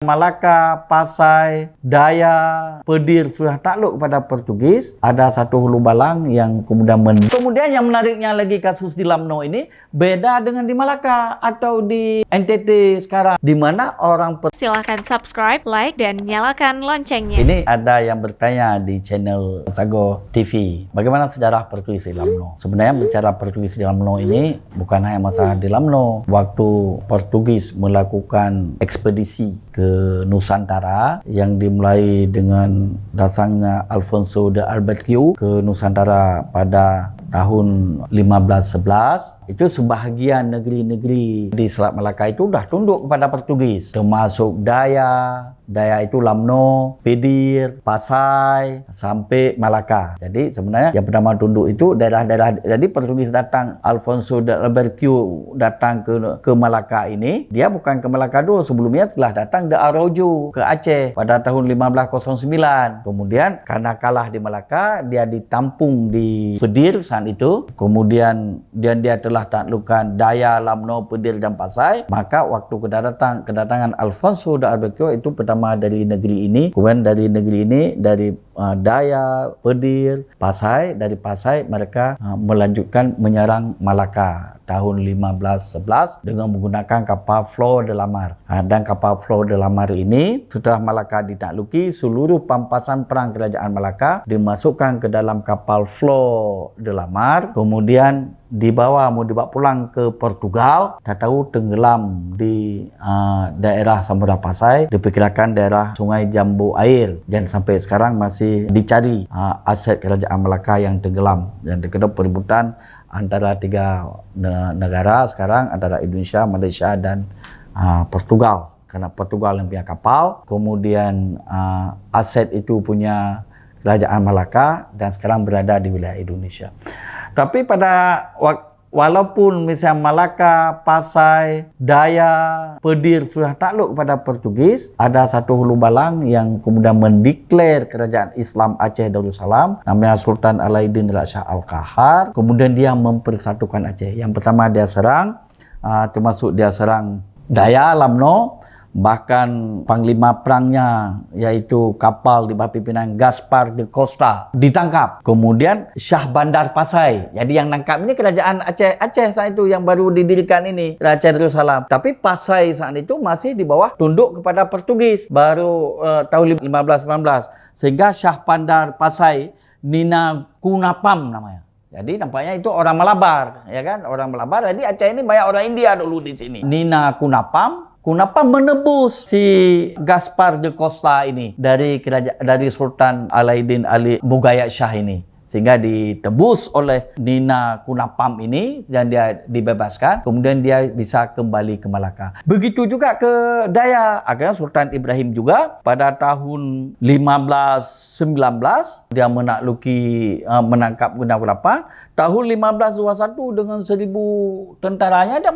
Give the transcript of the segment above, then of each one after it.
Malaka, Pasai, Dayak, Pedir sudah takluk kepada Portugis. Ada satu hulu balang yang kemudian Kemudian yang menariknya lagi kasus di Lamno ini beda dengan di Malaka atau di NTT sekarang, di mana orang Silahkan subscribe, like, dan nyalakan loncengnya. Ini ada yang bertanya di channel Sago TV, bagaimana sejarah Portugis di Lamno? Sebenarnya bicara Portugis di Lamno ini bukan hanya masalah di Lamno. Waktu Portugis melakukan ekspedisi ke Nusantara yang dimulai dengan datangnya Alfonso de Albuquerque ke Nusantara pada tahun 1511, itu sebahagian negeri-negeri di Selat Malaka itu sudah tunduk kepada Portugis, termasuk Dayak itu Lamno, Pedir, Pasai, sampai Malaka. Jadi sebenarnya yang pertama tunduk itu daerah-daerah. Jadi Portugis datang, Alfonso de Albuquerque datang ke Malaka ini, dia bukan ke Malaka dulu, sebelumnya telah datang de Araujo ke Aceh pada tahun 1509. Kemudian karena kalah di Malaka, dia ditampung di Pedir saat itu. Kemudian dia telah taklukkan Dayak, Lamno, Pedir dan Pasai. Maka waktu kedatangan Alfonso de Albuquerque itu pertama dari negeri ini, kemudian dari negeri ini dari Dayak, Pedir, Pasai. Dari Pasai mereka melanjutkan menyerang Malaka tahun 1511 dengan menggunakan kapal Flor de la Mar. Dan kapal Flor de la Mar ini setelah Malaka ditakluki, seluruh pampasan perang kerajaan Malaka dimasukkan ke dalam kapal Flor de la Mar, kemudian mau dibawa pulang ke Portugal. Tak tahu tenggelam di daerah Samudra Pasai, diperkirakan daerah Sungai Jambu Air, dan sampai sekarang masih dicari aset kerajaan Malaka yang tenggelam. Dan terkena perebutan antara tiga negara sekarang, antara Indonesia, Malaysia dan Portugal. Karena Portugal yang punya kapal, kemudian aset itu punya kerajaan Malaka dan sekarang berada di wilayah Indonesia. Tapi walaupun misalnya Malaka, Pasai, Dayak, Pedir sudah takluk kepada Portugis, ada satu hulu balang yang kemudian mendeklar kerajaan Islam Aceh Darussalam, namanya Sultan Alauddin Shah Al-Qahar. Kemudian dia mempersatukan Aceh. Yang pertama dia serang, termasuk dia serang Dayak, Lamno. Bahkan panglima perangnya, yaitu kapal di bawah pimpinan Gaspar de Costa, ditangkap. Kemudian Shah Bandar Pasai. Jadi yang nangkap ini kerajaan Aceh saat itu yang baru didirikan ini, Aceh Darussalam. Tapi Pasai saat itu masih di bawah tunduk kepada Portugis. Baru tahun 1519. Sehingga Shah Bandar Pasai, Nina Kunapam namanya. Jadi nampaknya itu orang Malabar, ya kan? Orang Malabar. Jadi Aceh ini banyak orang India dulu di sini. Nina Kunapam menebus si Gaspar de Costa ini dari Sultan Alauddin Ali Bugaya Shah ini, sehingga ditebus oleh Nina Kunapam ini dan dia dibebaskan. Kemudian dia bisa kembali ke Malaka. Begitu juga ke Dayak. Akhirnya Sultan Ibrahim juga pada tahun 1519 dia menangkap Nina Kunapam. Tahun 1521 dengan 1000 tentaranya dia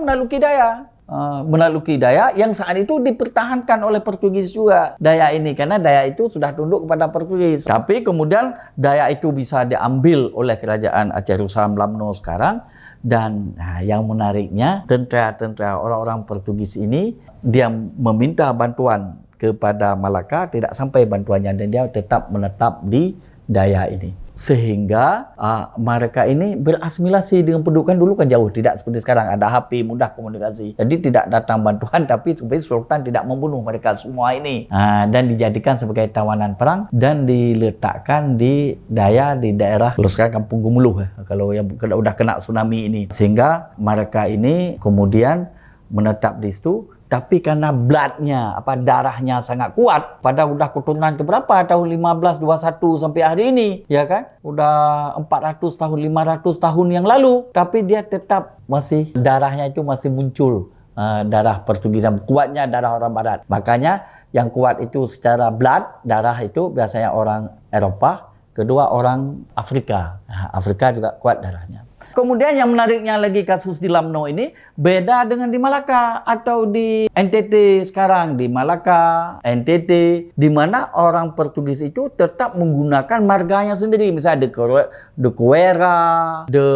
menakluki Dayak yang saat itu dipertahankan oleh Portugis juga, Dayak ini, karena Dayak itu sudah tunduk kepada Portugis. Tapi kemudian Dayak itu bisa diambil oleh kerajaan Aceh Darussalam Lamno sekarang. Dan yang menariknya, tentara orang-orang Portugis ini dia meminta bantuan kepada Malaka, tidak sampai bantuannya, dan dia tetap menetap di Dayak ini. Sehingga mereka ini berasimilasi dengan pendudukan. Dulu kan jauh, tidak seperti sekarang ada HP, mudah komunikasi. Jadi tidak datang bantuan, tapi Sultan tidak membunuh mereka semua ini, dan dijadikan sebagai tawanan perang dan diletakkan di Dayak, di daerah kalau sekarang Kampung Gumuluh, kalau udah kena tsunami ini. Sehingga mereka ini kemudian menetap di situ. Tapi karena darahnya sangat kuat, pada udah keturunan keberapa tahun 1521 sampai hari ini, ya kan? Udah 400 tahun, 500 tahun yang lalu, tapi dia tetap darahnya itu masih muncul, darah Portugis. Kuatnya darah orang Barat. Makanya yang kuat itu secara darah itu biasanya orang Eropa, kedua orang Afrika. Afrika juga kuat darahnya. Kemudian yang menariknya lagi kasus di Lamno ini beda dengan di Malaka atau di NTT sekarang. Di Malaka, NTT, di mana orang Portugis itu tetap menggunakan marganya sendiri. Misalnya de Cuera, de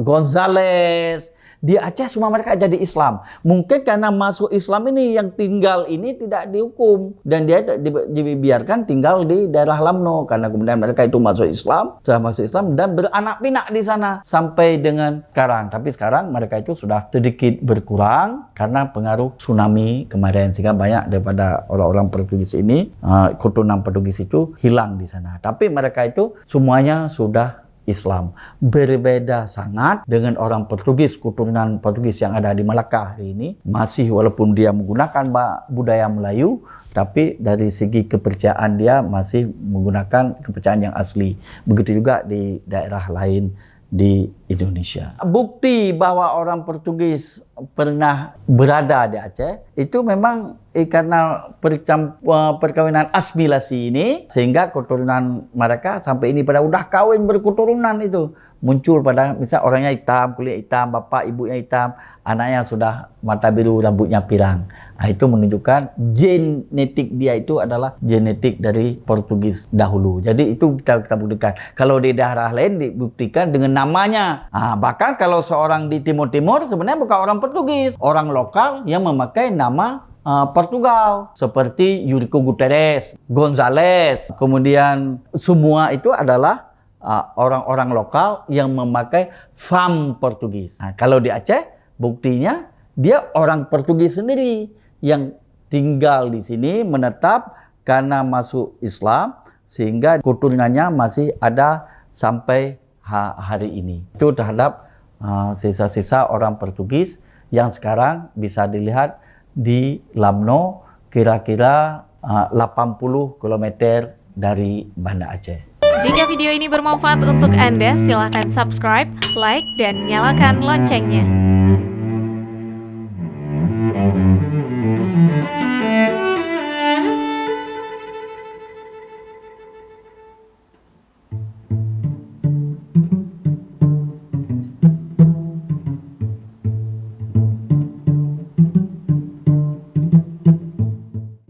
Gonzales, di Aceh semua mereka jadi Islam. Mungkin karena masuk Islam ini yang tinggal ini tidak dihukum dan dia dibiarkan tinggal di daerah Lamno karena kemudian mereka itu masuk Islam, sudah masuk Islam dan beranak pinak di sana sampai dengan sekarang. Tapi sekarang mereka itu sudah sedikit berkurang karena pengaruh tsunami kemarin sehingga banyak daripada orang-orang Portugis ini keturunan Portugis itu hilang di sana. Tapi mereka itu semuanya sudah Islam. Berbeda sangat dengan orang Portugis, keturunan Portugis yang ada di Malaka hari ini. Masih walaupun dia menggunakan budaya Melayu, tapi dari segi kepercayaan dia masih menggunakan kepercayaan yang asli. Begitu juga di daerah lain di Indonesia. Bukti bahwa orang Portugis pernah berada di Aceh itu memang karena perkawinan asimilasi ini sehingga keturunan mereka sampai ini pada udah kawin berketurunan itu muncul pada misal orangnya hitam, kulit hitam, bapak ibunya hitam, anaknya sudah mata biru, rambutnya pirang. Nah, itu menunjukkan genetik dia itu adalah genetik dari Portugis dahulu. Jadi itu kita buktikan. Kalau di daerah lain dibuktikan dengan namanya. Nah, bahkan kalau seorang di Timur Timur sebenarnya bukan orang Portugis, orang lokal yang memakai nama Portugal seperti Eurico Guterres, Gonzales, kemudian semua itu adalah orang-orang lokal yang memakai fam Portugis. Nah, kalau di Aceh buktinya dia orang Portugis sendiri yang tinggal di sini menetap karena masuk Islam sehingga keturunannya masih ada sampai hari ini. Itu terhadap sisa-sisa orang Portugis yang sekarang bisa dilihat di Lamno kira-kira 80 km dari Banda Aceh. Jika video ini bermanfaat untuk Anda, silakan subscribe, like, dan nyalakan loncengnya.